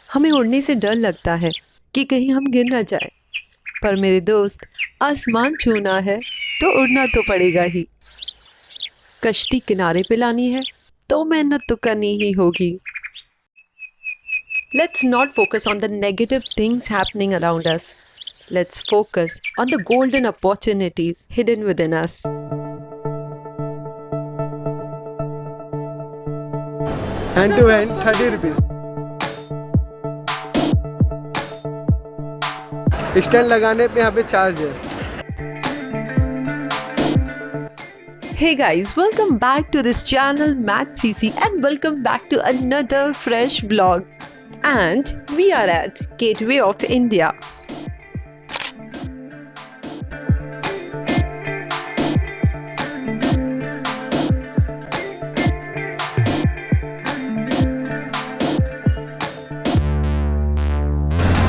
हमें उड़ने से डर लगता है कि कहीं हम गिर ना जाए, पर मेरे दोस्त, आसमान छूना है तो उड़ना तो पड़ेगा ही। कश्ती किनारे पे लानी है तो मेहनत तो करनी ही होगी। Let's not focus on the negative things happening around us. Let's focus on the golden opportunities hidden within us. Hand to hand 30 rupees. Stand लगाने पे यहाँ पे चार्ज है। Hey guys, welcome back to this channel Math CC and welcome back to another fresh vlog. And we are at Gateway of India.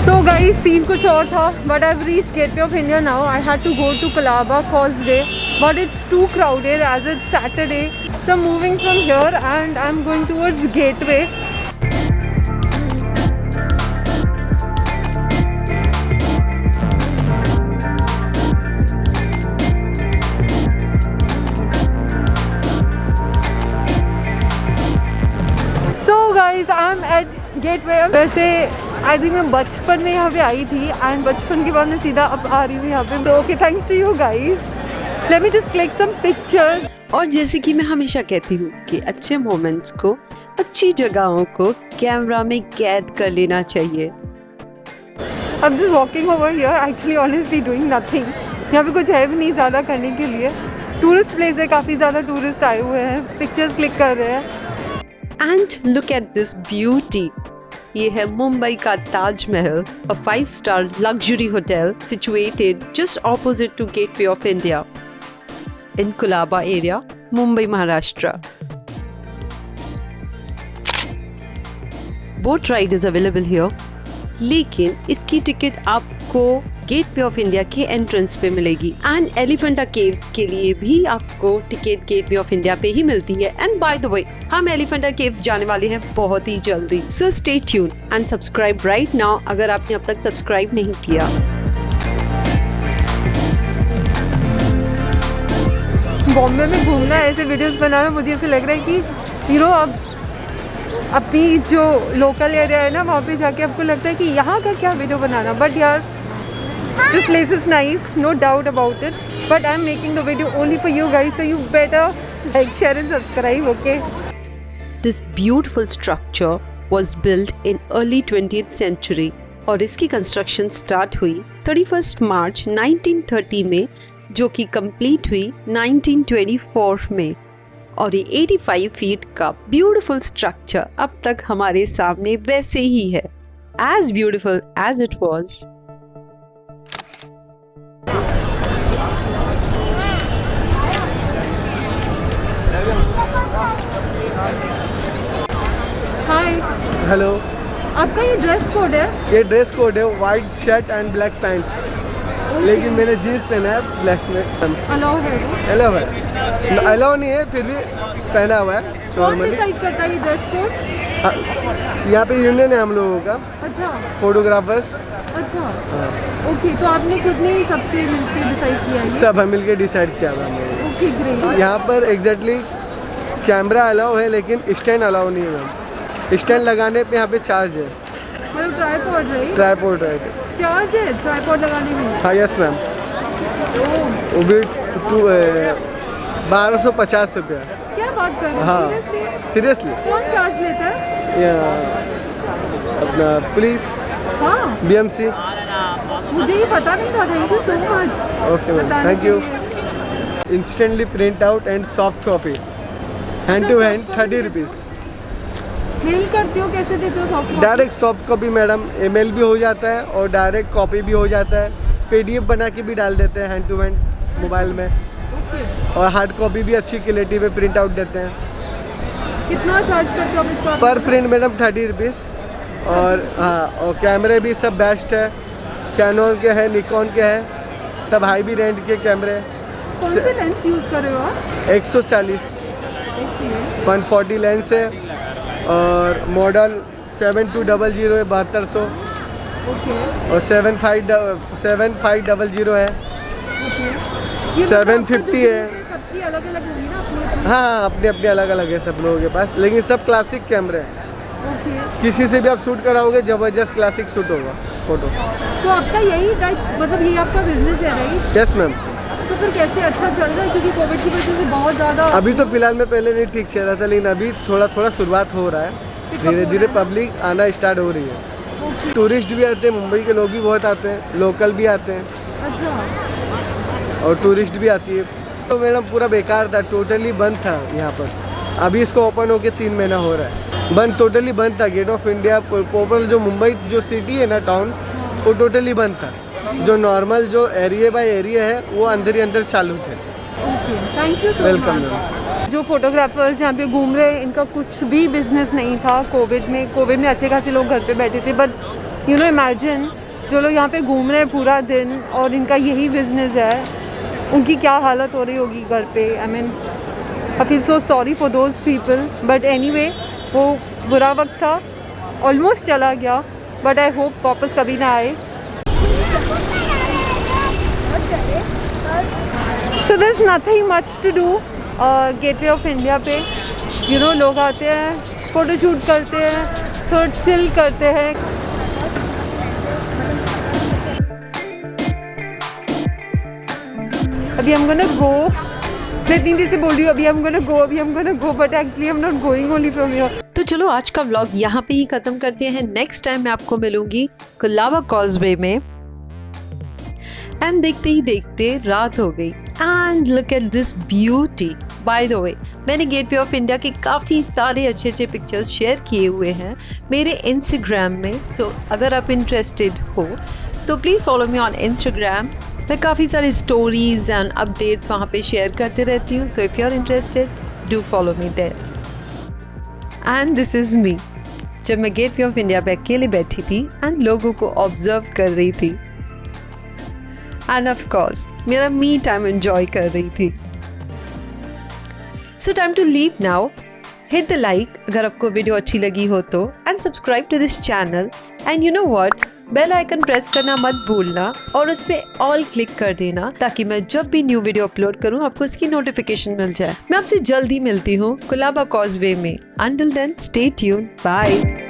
So guys, scene कुछ और था, but I've reached Gateway of India now. I had to go to Colaba Causeway, but it's too crowded as it's Saturday. So I'm moving from here and I'm going towards Gateway. So guys, I'm at Gateway. वैसे I think मैं बचपन में यहाँ पे आई थी and बचपन के बाद मैं सीधा अब आ रही हूँ यहाँ पे। तो okay, thanks to you guys. Let me just click some pictures. और जैसे कि मैं हमेशा कहती हूँ कि अच्छे मोमेंट्स को, अच्छी जगहों को कैमरा में कैद कर लेना चाहिए। अब just walking over here, actually honestly doing nothing. यहाँ पे कुछ है भी नहीं ज़्यादा करने के लिए। टूरिस्ट प्लेस है, काफ़ी ज़्यादा टूरिस्ट आए हुए हैं, पिक्चर्स क्लिक कर रहे हैं। And look at this beauty. ये है मुंबई का Taj Mahal, a 5-star luxury hotel situated just opposite to Gateway of India in Colaba area, Mumbai, Maharashtra. Boat ride is available here, लेकिन इसकी टिकट आपको गेटवे ऑफ इंडिया के एंट्रेंस पे मिलेगी। And Elephanta caves के लिए भी आपको टिकट गेटवे ऑफ इंडिया पे ही मिलती है। एंड बाय द वे, हम एलिफेंटा केव्स जाने वाले हैं बहुत ही जल्दी। So stay tune and subscribe right now अगर आपने अब तक सब्सक्राइब नहीं किया। बॉम्बे में घूमना, ऐसे वीडियोस बनाना, मुझे ऐसे लग रहा है कि यू नो अब अपनी जो लोकल एरिया है ना, वहाँ पे जाके आपको लगता है कि यहाँ का क्या वीडियो बनाना। बट यार, this place is nice, no doubt about it, but I am making the video only for you guys, so you better like, share and subscribe, okay. This beautiful structure was built in early 20th century और इसकी construction start हुई 31 मार्च 1930 में, जो कि complete हुई 1924 में। और ये 85 फीट का ब्यूटीफुल स्ट्रक्चर अब तक हमारे सामने वैसे ही है, as beautiful as it was. Hi, hello. आपका ये ड्रेस कोड है? ये ड्रेस कोड है, white shirt and black pant, लेकिन मैंने जीन्स पहना है ब्लैक में। अलाउ है वो? अलाउ है, अलाउ नहीं है फिर भी पहना हुआ है कौन नॉर्मली। डिसाइड करता है ये ड्रेस कोड? यहाँ पे यूनियन है हम लोगों का, अच्छा फोटोग्राफर्स। अच्छा, ओके। तो आपने खुद ने ही सबसे मिलकर डिसाइड किया ये? सब हम मिलके डिसाइड किया हुआ हम लोगों ने। Okay, great. यहाँ पर एग्जैक्टली कैमरा अलाउ है लेकिन स्टैंड अलाउ नहीं है मैम। स्टैंड लगाने पे यहाँ पे चार्ज है। मतलब ट्राइपॉड है? Tripod right. चार्ज है ट्राइपॉड लगाने में? हाँ यस मैम। वो भी 1250 रुपया। क्या बात कर रहे हाँ हो? सीरियसली? सीरियसली। कौन चार्ज लेता है? अपना पुलिस, हाँ, BMC। मुझे ही पता नहीं था। Thank you so much. Okay ma'am, thank you. Instantly print out and soft copy, hand to hand 30 rupees. Mail करते हो? कैसे देते हो soft copy? Direct soft copy madam, email भी हो जाता है और डायरेक्ट कॉपी भी हो जाता है। PDF बना के भी डाल देते हैं हैंड टू हैंड मोबाइल में। ओके। और हार्ड कॉपी भी अच्छी क्वालिटी में प्रिंट आउट देते हैं। कितना चार्ज करते हो आप इसका? पर प्रिंट मैडम 30 रुपीज़। और हाँ, और कैमरे भी सब बेस्ट है, कैनन के हैं, निकॉन के हैं, सब हाई भी रेंज के कैमरे। कौन से लेंस यूज़ कर रहे हो आप? 140 ओके। 140 लेंस है और मॉडल 7200 है 7200 ओके और 7500 है। ओके 750 है। सबकी अलग अलग होगी ना अपनी? हाँ अपने अपने अलग अलग है सब लोगों के पास, लेकिन सब क्लासिक कैमरे हैं। ओके किसी से भी आप शूट कराओगे जबरदस्त क्लासिक शूट होगा फोटो। तो आपका यही टाइप मतलब ये आपका बिजनेस है राइट? Yes ma'am. तो फिर कैसे अच्छा चल रहा है क्योंकि कोविड की वजह से बहुत ज़्यादा अभी तो फिलहाल में पहले नहीं ठीक चल रहा था, लेकिन अभी थोड़ा थोड़ा शुरुआत हो रहा है, धीरे धीरे पब्लिक आना स्टार्ट हो रही है। ओके टूरिस्ट भी आते हैं, मुंबई के लोग भी बहुत आते हैं, लोकल भी आते हैं अच्छा और टूरिस्ट भी आती है। तो मैडम पूरा बेकार था, टोटली बंद था यहाँ पर। अभी इसको ओपन होके 3 महीना हो रहा है। बंद टोटली बंद था। गेट ऑफ इंडिया पॉपुलर जो मुंबई जो सिटी है ना टाउन, वो टोटली बंद था। जो नॉर्मल जो एरिया बाय एरिया है वो अंदर ही अंदर चालू थे। Okay thank you so welcome much. जो फोटोग्राफर्स यहाँ पे घूम रहे हैं इनका कुछ भी बिजनेस नहीं था कोविड में अच्छे खासे लोग घर पे बैठे थे, बट यू नो इमेजिन जो लोग यहाँ पे घूम रहे हैं पूरा दिन और इनका यही बिजनेस है, उनकी क्या हालत हो रही होगी घर पे। I mean I feel so sorry for those people, but anyway वो बुरा वक्त था, ऑलमोस्ट चला गया, बट आई होप वापस कभी ना आए। So there is nothing much to do gateway of India पे। यू नो लोग आते हैं, फ़ोटो शूट करते हैं, थोड़ा चिल करते हैं। अभी हम गोना गो, मैं इतनी देर से बोल रही हूँ अभी हम gonna go, but actually I am not going only from here. तो चलो आज का व्लॉग यहाँ पे ही खत्म करते हैं। नेक्स्ट टाइम मैं आपको मिलूंगी कोलाबा कॉजवे में। एंड देखते ही देखते रात हो गई। And look at this beauty. By the way मैंने गेटवे ऑफ इंडिया के काफ़ी सारे अच्छे अच्छे पिक्चर्स शेयर किए हुए हैं मेरे इंस्टाग्राम में, तो अगर आप इंटरेस्टेड हो तो please follow me on Instagram. मैं काफ़ी सारे स्टोरीज एंड अपडेट्स वहाँ पे शेयर करते रहती हूँ, so if you are interested do follow me there. And this is me जब मैं गेटवे ऑफ इंडिया पे अकेले बैठी थी एंड लोगों को ऑब्जर्व कर रही थी एंड ऑफ कोर्स मेरा मी टाइम एंजॉय कर रही थी। So time to leave now. Hit the like अगर आपको वीडियो अच्छी लगी हो तो, and subscribe to this channel, and you know what, bell icon press करना मत भूलना और उस पे ऑल क्लिक कर देना ताकि मैं जब भी न्यू वीडियो अपलोड करूं आपको इसकी नोटिफिकेशन मिल जाए। मैं आपसे जल्दी मिलती हूँ कोलाबा कॉजवे में। Until then stay tuned, bye.